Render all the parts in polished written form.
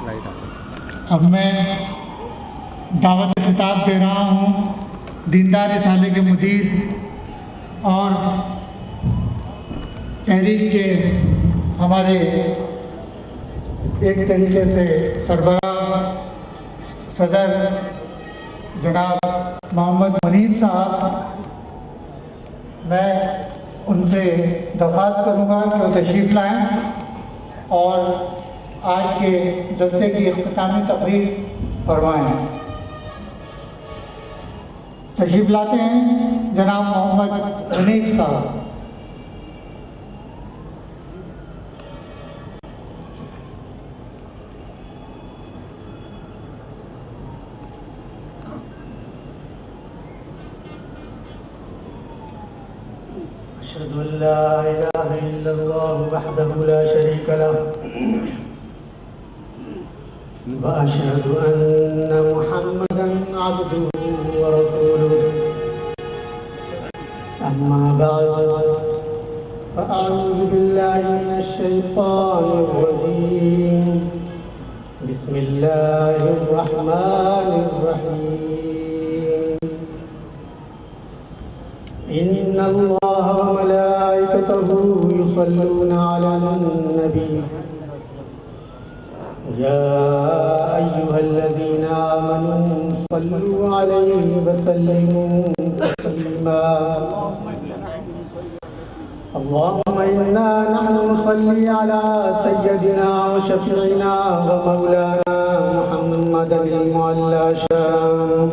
اب میں دعوت خطاب دے رہا ہوں دیندار رسالے کے مدیر اور تحریک کے ہمارے ایک طریقے سے سربراہ صدر جناب محمد منیر صاحب، میں ان سے درخواست کروں گا کہ وہ تشریف لائیں اور آج کے جلسے کی اختتامی تقریر فرمائیں۔ تشریف لاتے ہیں جناب محمد منیر صاحب۔ أشهد أن لا إله إلا الله وحده لا شريك له وأشهد أن محمدًا عبده ورسوله أما بعد فأعوذ بالله من الشيطان الرجيم بسم الله الرحمن الرحيم إن الله وملائكته يصلون على النبي يا أيها الذين آمنوا صلوا عليه وسلموا تسليما اللهم إنا نحن نصلي على سيدنا وشفيعنا ومولانا محمد المعلى شانه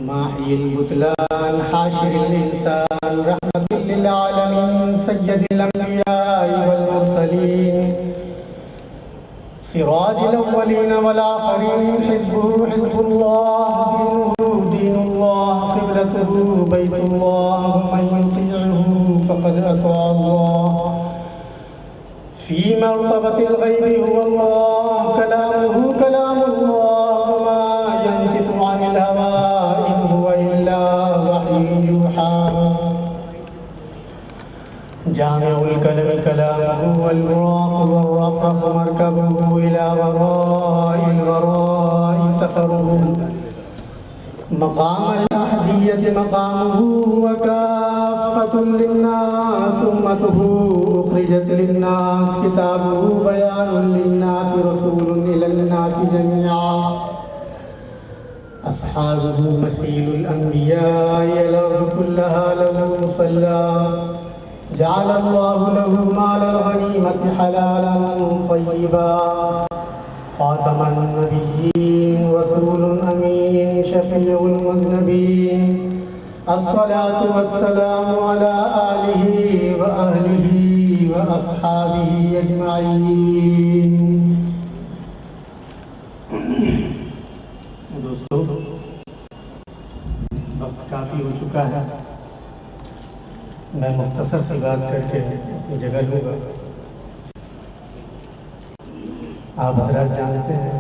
ماحي البطلان حاشر الإنسان رحمة للعالمين سيد الأنبياء والمرسلين سراج الأولين والآخرين حزبه حزب الله دينه دين الله قبلته بيت الله ومن يطيعه فقد أطاع الله في مرتبة الغيب هو الله كلامه كلام الله وما ينطق عن الهوى إن هو إلا وحي يوحى جامع الكلم كلامه والبراق والرفرف مركبه إلى وراء الوراء سفره مقام الأحدية مقامه وكافة للناس أمته أخرجت للناس كتابه بيان للناس رسول إلى الناس جميعا أصحابه مثيل الأنبياء الأرض كلها له مصلى جعل الله له مال الغنيمة حلالا طيبا خاتم النبيين رسول أمين شفيع المذنبين الصلاة والسلام على آله وأهله وأصحابه أجمعين۔ دوستو، وقت کافی ہو چکا ہے، میں مختصر سی بات کر کے جگہ لوں گا۔ آپ حضرات جانتے ہیں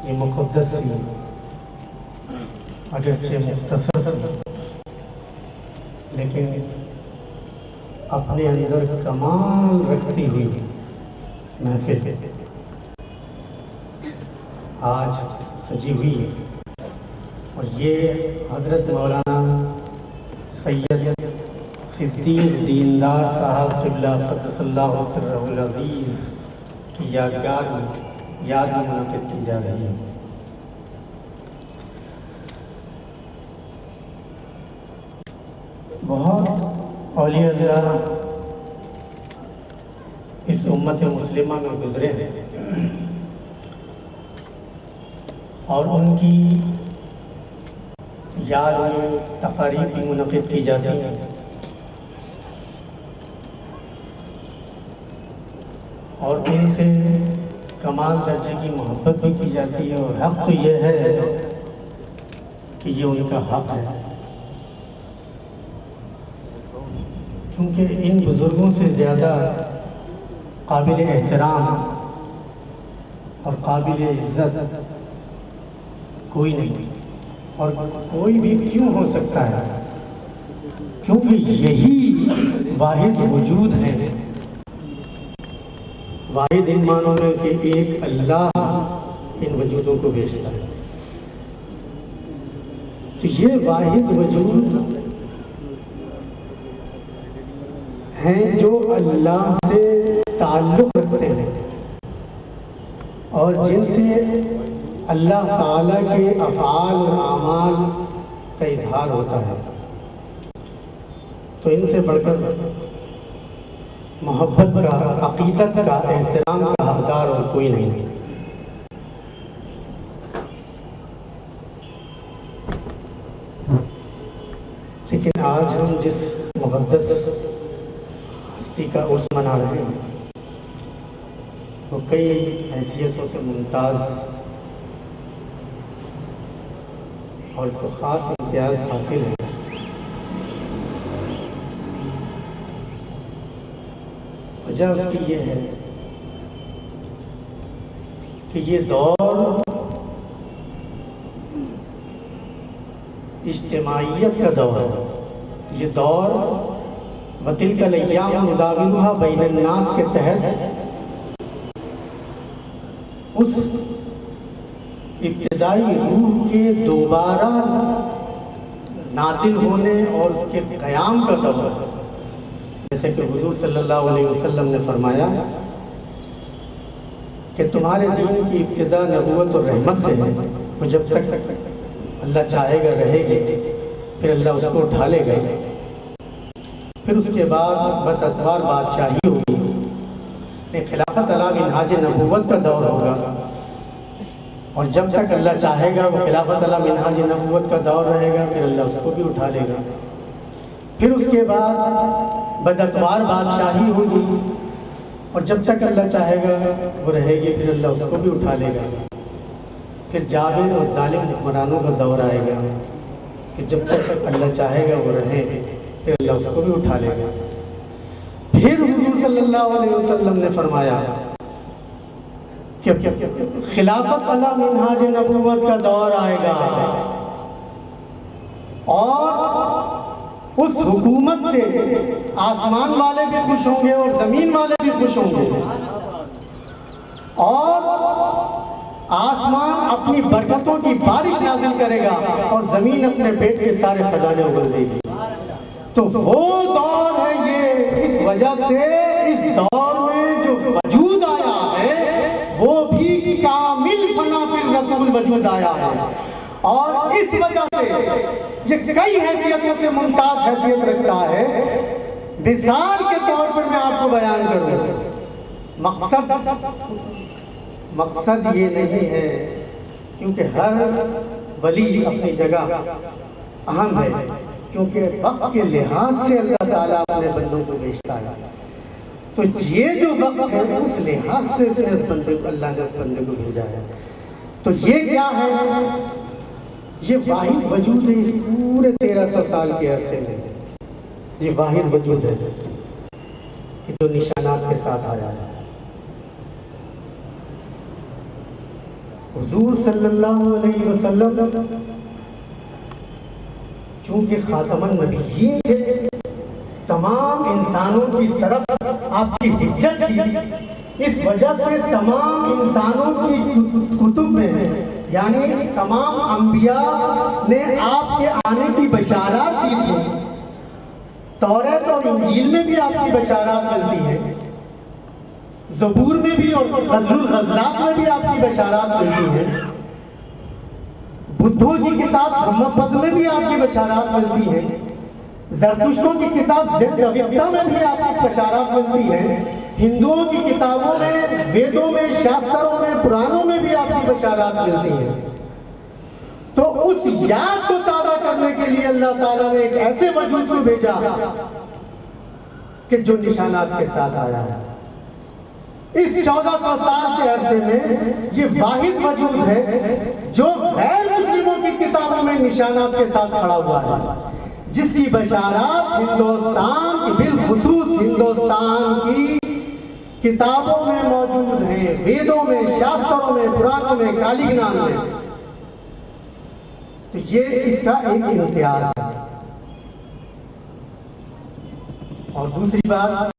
یہ مقدس سی اگرچہ مختصر سی لیکن اپنے اندر کمال رکھتی ہوئی محفل آج سجی ہوئی ہے، اور یہ حضرت مولانا سید صدیق دیندار صاحب قبلہ قدس اللہ سرہ العزیز کی یادگار میں یاد منعقد کی جا رہی ہے۔ بہت اولیاء اللہ اس امت مسلمہ میں گزرے ہیں اور ان کی یاد میں تقاریب بھی منعقد کی جاتی ہیں، اور ان سے کمال درجے کی محبت بھی کی جاتی ہے، اور حق تو یہ ہے کہ یہ ان کا حق ہے، کیونکہ ان بزرگوں سے زیادہ قابل احترام اور قابل عزت کوئی نہیں، اور کوئی بھی کیوں ہو سکتا ہے، کیونکہ یہی واحد وجود ہے، واحد ان معنوں میں کہ ایک اللہ ان وجودوں کو بھیجتا ہے. تو یہ واحد وجود ہیں جو اللہ سے تعلق رکھتے ہیں اور جن سے اللہ تعالیٰ کے افعال اور اعمال کا اظہار ہوتا ہے. تو ان سے بڑھ کر محبت کا، عقیدت کا، احترام کا حقدار اور کوئی نہیں. لیکن آج ہم جس مقدس ہستی کا عرس منا رہے ہیں وہ کئی حیثیتوں سے ممتاز اور اس کو خاص امتیاز حاصل ہے. وجہ اس کی یہ ہے کہ یہ دور اجتماعیت کا دور ہے. یہ دور وَتِلْكَ الْأَيَّامُ نُدَاوِلُهَا بَيْنَ النَّاسِ کے تحت اس ابتدائی روح کے دوبارہ نازل ہونے اور اس کے قیام کا دور ہے. جیسے کہ حضور صلی اللہ علیہ وسلم نے فرمایا کہ تمہارے دین کی ابتدا نبوت اور رحمت سے ہے. وہ جب تک اللہ چاہے گا رہے گی، پھر اللہ اس کو اٹھا لے گا. پھر اس کے بعد بتدبار بادشاہی ہوگی، خلافت علی منہاج نبوت کا دور ہوگا. اور جب تک اللہ چاہے گا وہ خلافت علی منہاج نبوت کا دور رہے گا، پھر اللہ اس کو بھی اٹھا لے گا. پھر اس کے بعد بدتوار بادشاہی ہوگی، اور جب تک اللہ چاہے گا وہ رہے گی، پھر اللہ اس کو بھی اٹھا لے گا. پھر جابر اور ظالم حکمرانوں کا دور آئے گا کہ جب تک اللہ چاہے گا وہ رہے، پھر اللہ اس کو بھی اٹھا لے گا. پھر حضور صلی اللہ علیہ وسلم نے فرمایا کہ خلافت علی منہاج نبوت کا دور آئے گا، اور اس حکومت سے آسمان والے بھی خوش ہوں گے اور زمین والے بھی خوش ہوں گے، اور آسمان اپنی برکتوں کی بارش نازل کرے گا اور زمین اپنے پیٹ کے سارے خزانے اگل دے گی. تو وہ دور ہے یہ. اس وجہ سے اس دور میں جو وجود آیا ہے وہ بھی کامل فنا فی الرسول وجود آیا ہے، اور اس وجہ سے یہ کئی حیثیتوں سے ممتاز حیثیت رکھتا ہے. مثال کے طور پر میں آپ کو بیان کروں، مقصد یہ نہیں ہے، کیونکہ ہر ولی اپنی جگہ اہم ہے، کیونکہ وقت کے لحاظ سے اللہ تعالیٰ اپنے بندوں کو بھیجتا ہے. تو یہ جو وقت ہے اس لحاظ سے اس بندے کو اللہ نے اس بندے کو بھیجا ہے. تو یہ کیا ہے؟ یہ واحد وجود ہے. اس پورے 1300 سال کے عرصے میں یہ واحد وجود ہے جو نشانات کے ساتھ آیا ہے. حضور صلی اللہ علیہ وسلم چونکہ خاتم النبیین تھے، تمام انسانوں کی طرف آپ کی حجت تھی. اس وجہ سے تمام انسانوں کی کتب میں، یعنی تمام انبیاء نے آپ کے آنے کی بشارات دی تھی. توریت اور انجیل میں بھی آپ کی بشارات ملتی ہیں، زبور میں بھی اور غزل الغزلات میں بھی آپ کی بشارات ملتی ہیں، بدھوں کی کتاب دھمپد میں بھی آپ کی بشارات ملتی ہیں، زرتشتوں کی کتاب زیدویتا میں بھی آپ کی بشارات ملتی ہیں، ہندوؤں کی کتابوں میں، ویدوں میں، شاستروں میں، پرانوں میں بھی آپ کی بشارات ملتی ہیں. تو اس یاد کو تازہ کرنے کے لیے اللہ تعالیٰ نے ایک ایسے وجود کو بھیجا کہ جو نشانات کے ساتھ آیا ہے. اس 1400 سال کے عرصے میں یہ واحد وجود ہے جو غیر مسلموں کی کتابوں میں نشانات کے ساتھ کھڑا ہوا ہے، جس کی بشارات ہندوستان کی، بالخصوص ہندوستان کی کتابوں میں موجود ہیں، ویدوں میں، شاستروں میں، پرانوں میں، کالی گنان میں. تو یہ اس کا ایک امتیاز ہے. اور دوسری بات